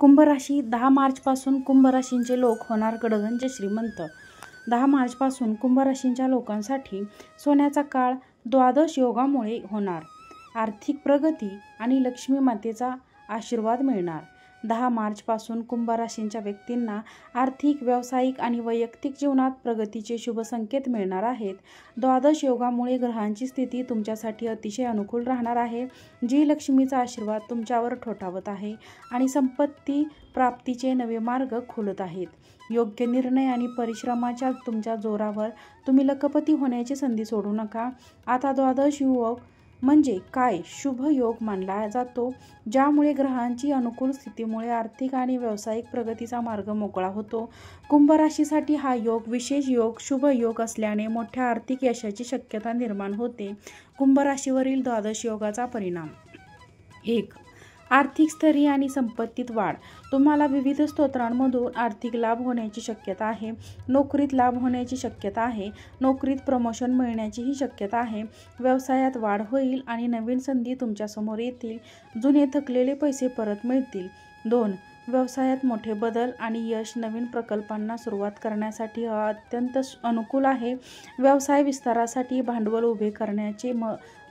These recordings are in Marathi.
कुंभ राशी 10 मार्चपासून कुंभ राशींचे लोक होणार गडगंज श्रीमंत। 10 मार्चपासून कुंभ राशींच्या लोकांसाठी सोन्याचा काळ द्वादश योगामुळे होणार। आर्थिक प्रगती आणि लक्ष्मी मातेचा आशीर्वाद मिळणार। 10 मार्चपासून कुंभ राशींच्या व्यक्तींना आर्थिक, व्यावसायिक आणि वैयक्तिक जीवनात प्रगतीचे शुभ संकेत मिळणार आहेत। द्वादश योगामुळे ग्रहांची स्थिती तुमच्यासाठी अतिशय अनुकूल राहणार आहे, जी लक्ष्मीचा आशीर्वाद तुमच्यावर ठोठावत आहे आणि संपत्ती प्राप्तीचे नवे मार्ग खोलत आहेत। योग्य निर्णय आणि परिश्रमाच्या तुमच्या जोरावर तुम्ही लखपती होण्याची संधी सोडू नका। आता द्वादश योग म्हणजे काय? शुभ योग मानला जातो, ज्यामुळे ग्रहांची अनुकूल स्थितीमुळे आर्थिक आणि व्यावसायिक प्रगतीचा मार्ग मोकळा होतो। कुंभ राशीसाठी हा योग विशेष योग, शुभ योग असल्याने मोठ्या आर्थिक यशाची शक्यता निर्माण होते। कुंभ राशीवरील द्वादश योगाचा परिणाम: 1. आर्थिक स्थैर्य आणि संपत्तीत वाढ: तुम्हाला विविध स्रोतांमधून आर्थिक लाभ होण्याची शक्यता आहे। नोकरीत लाभ होण्याची शक्यता आहे। नोकरीत प्रमोशन मिळण्याचीही शक्यता आहे। व्यवसायात वाढ होईल आणि नवीन संधी तुमच्यासमोर येतील। जुने थकलेले पैसे परत मिळतील। 2. व्यवसायात मोठे बदल आणि यश: नवीन प्रकल्पांना सुरुवात करण्यासाठी अत्यंत अनुकूल आहे। व्यवसाय विस्तारासाठी भांडवल उभे करण्याचे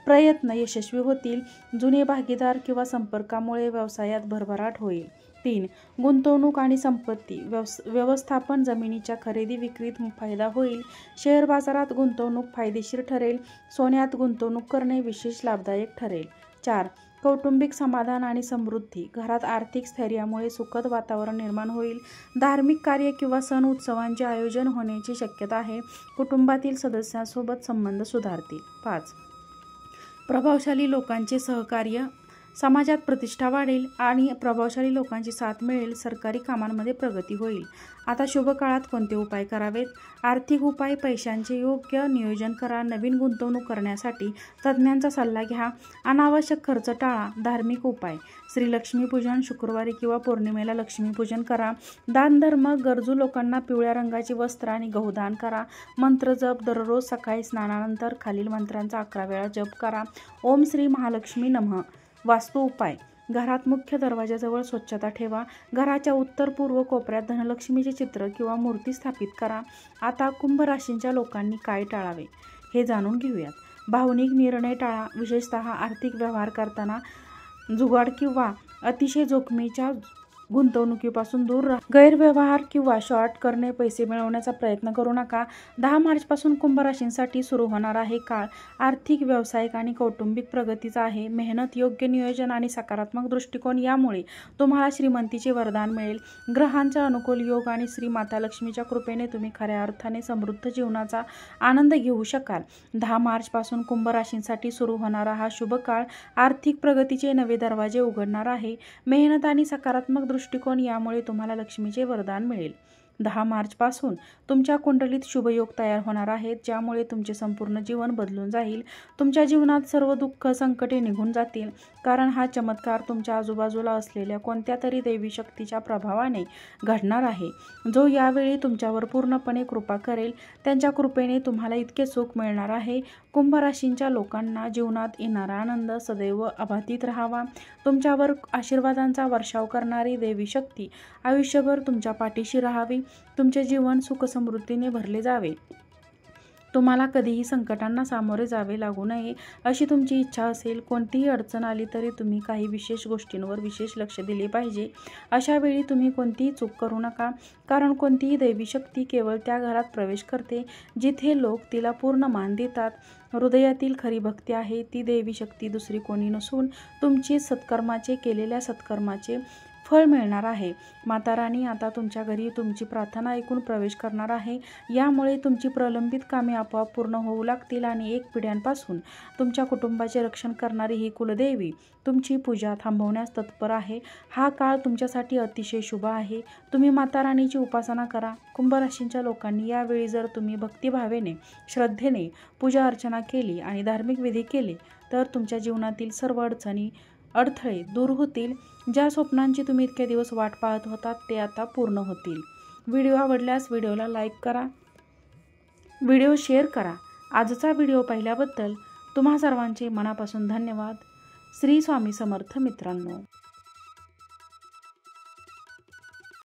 प्रयत्न यशस्वी होतील। जुने भागीदार किंवा संपर्कामुळे व्यवसायात भरभराट होईल। 3. गुंतवणूक आणि संपत्ती व्यवस्थापन: जमिनीच्या खरेदी विक्रीत फायदा होईल। शेअर बाजारात गुंतवणूक फायदेशीर ठरेल। सोन्यात गुंतवणूक करणे विशेष लाभदायक ठरेल। 4. कौटुंबिक समाधान आणि समृद्धी: घरात आर्थिक स्थैर्यामुळे सुखद वातावरण निर्माण होईल। धार्मिक कार्य किंवा सण उत्सवांचे आयोजन होण्याची शक्यता आहे। कुटुंबातील सदस्यांसोबत संबंध सुधारतील। 5. प्रभावशाली लोकांचे सहकार्य: समाजात प्रतिष्ठा वाढेल आणि प्रभावशाली लोकांची साथ मिळेल। सरकारी कामांमध्ये प्रगती होईल। आता शुभ काळात कोणते उपाय करावेत? आर्थिक उपाय: पैशांचे योग्य नियोजन करा। नवीन गुंतवणूक करण्यासाठी तज्ज्ञांचा सल्ला घ्या। अनावश्यक खर्च टाळा। धार्मिक उपाय: श्री लक्ष्मीपूजन: शुक्रवारी किंवा पौर्णिमेला लक्ष्मीपूजन करा। दानधर्म: गरजू लोकांना पिवळ्या रंगाची वस्त्र आणि गहू दान करा। मंत्र जप: दररोज सकाळी स्नानानंतर खालील मंत्रांचा 11 वेळा जप करा. ओम श्री महालक्ष्मी नमः. वास्तु उपाय: घरात मुख्य दरवाजाजवळ स्वच्छता ठेवा। घराच्या उत्तर-पूर्व कोपऱ्यात धनलक्ष्मीचे चित्र किंवा मूर्ती स्थापित करा। आता कुंभ राशींच्या लोकांनी काय टाळावे हे जाणून घेऊयात। भावनिक निर्णय टाळा, विशेषतः आर्थिक व्यवहार करताना। जुगाड किंवा अतिशय जोखमीच्या गुंतवणुकीपासून दूर राहा। गैरव्यवहार किंवा शॉर्ट करणे पैसे मिळवण्याचा प्रयत्न करू नका। 10 मार्चपासून कुंभ राशींसाठी सुरू होणार आहे काळ आर्थिक, व्यावसायिक आणि कौटुंबिक प्रगतीचा आहे। मेहनत, योग्य नियोजन आणि सकारात्मक दृष्टिकोन यामुळे तुम्हाला श्रीमंतीचे वरदान मिळेल। ग्रहांचा अनुकूल योग आणि श्री माता लक्ष्मीच्या कृपेने तुम्ही खऱ्या अर्थाने समृद्ध जीवनाचा आनंद घेऊ शकाल। 10 मार्चपासून कुंभ राशींसाठी सुरू होणारा हा शुभ काळ आर्थिक प्रगतीचे नवे दरवाजे उघडणार आहे। मेहनत आणि सकारात्मक दृष्टिकोन यामुळे तुम्हाला लक्ष्मीचे वरदान मिळेल। 10 मार्चपासून तुमच्या कुंडलीत शुभयोग तयार होणार आहेत, ज्यामुळे तुमचे संपूर्ण जीवन बदलून जाईल। तुमच्या जीवनात सर्व दुःख, संकटे निघून जातील, कारण हा चमत्कार तुमच्या आजूबाजूला असलेल्या कोणत्या तरी दैवी शक्तीच्या प्रभावाने घडणार आहे, जो यावेळी तुमच्यावर पूर्णपणे कृपा करेल। त्यांच्या कृपेने तुम्हाला इतके सुख मिळणार आहे। कुंभ राशींच्या लोकांना जीवनात येणारा आनंद सदैव अबाधित राहावा। तुमच्यावर आशीर्वादांचा वर्षाव करणारी दैवी शक्ती आयुष्यभर तुमच्या पाठीशी राहावी। तुमचे जीवन सुख-समृद्धीने भरले जावे। तुम्हाला कधीही संकटांना सामोरे जावे लागू नये, अशी तुमची इच्छा असेल। कोणतीही अडचण आली तरी तुम्ही काही विशेष गोष्टींवर विशेष लक्ष दिले पाहिजे। अशा वेळी तुम्ही कोणतीही चूक करू नका, कारण कोणतीही दैवी शक्ती केवळ त्या घरात प्रवेश करते जिथे लोक तिला पूर्ण मान देतात। हृदयातील खरी भक्ती आहे ती दैवी शक्ती दुसरी कोणी नसून तुमची केलेल्या सत्कर्माचे फळ मिळणार आहे। माता राणी आता तुमच्या घरी तुमची प्रार्थना ऐकून प्रवेश करणार आहे। यामुळे तुमची प्रलंबित कामे आपोआप पूर्ण होऊ लागतील आणि 1 पिढ्यांपासून तुमच्या कुटुंबाचे रक्षण करणारी ही कुलदेवी तुमची पूजा थांबवण्यास तत्पर आहे। हा काळ तुमच्यासाठी अतिशय शुभ आहे। तुम्ही माता राणीची उपासना करा। कुंभ राशींच्या लोकांनी यावेळी जर तुम्ही भक्तिभावेने, श्रद्धेने पूजा अर्चना केली आणि धार्मिक विधी केले, तर तुमच्या जीवनातील सर्व अडथळे दूर होतील। ज्या स्वप्नांची तुम्ही इतके दिवस वाट पाहत होतात ते आता पूर्ण होतील। व्हिडिओ आवडल्यास व्हिडिओला लाईक करा, व्हिडिओ शेअर करा। आजचा व्हिडिओ पाहिल्याबद्दल तुम्हा सर्वांचे मनापासून धन्यवाद। श्री स्वामी समर्थ मित्रांनो.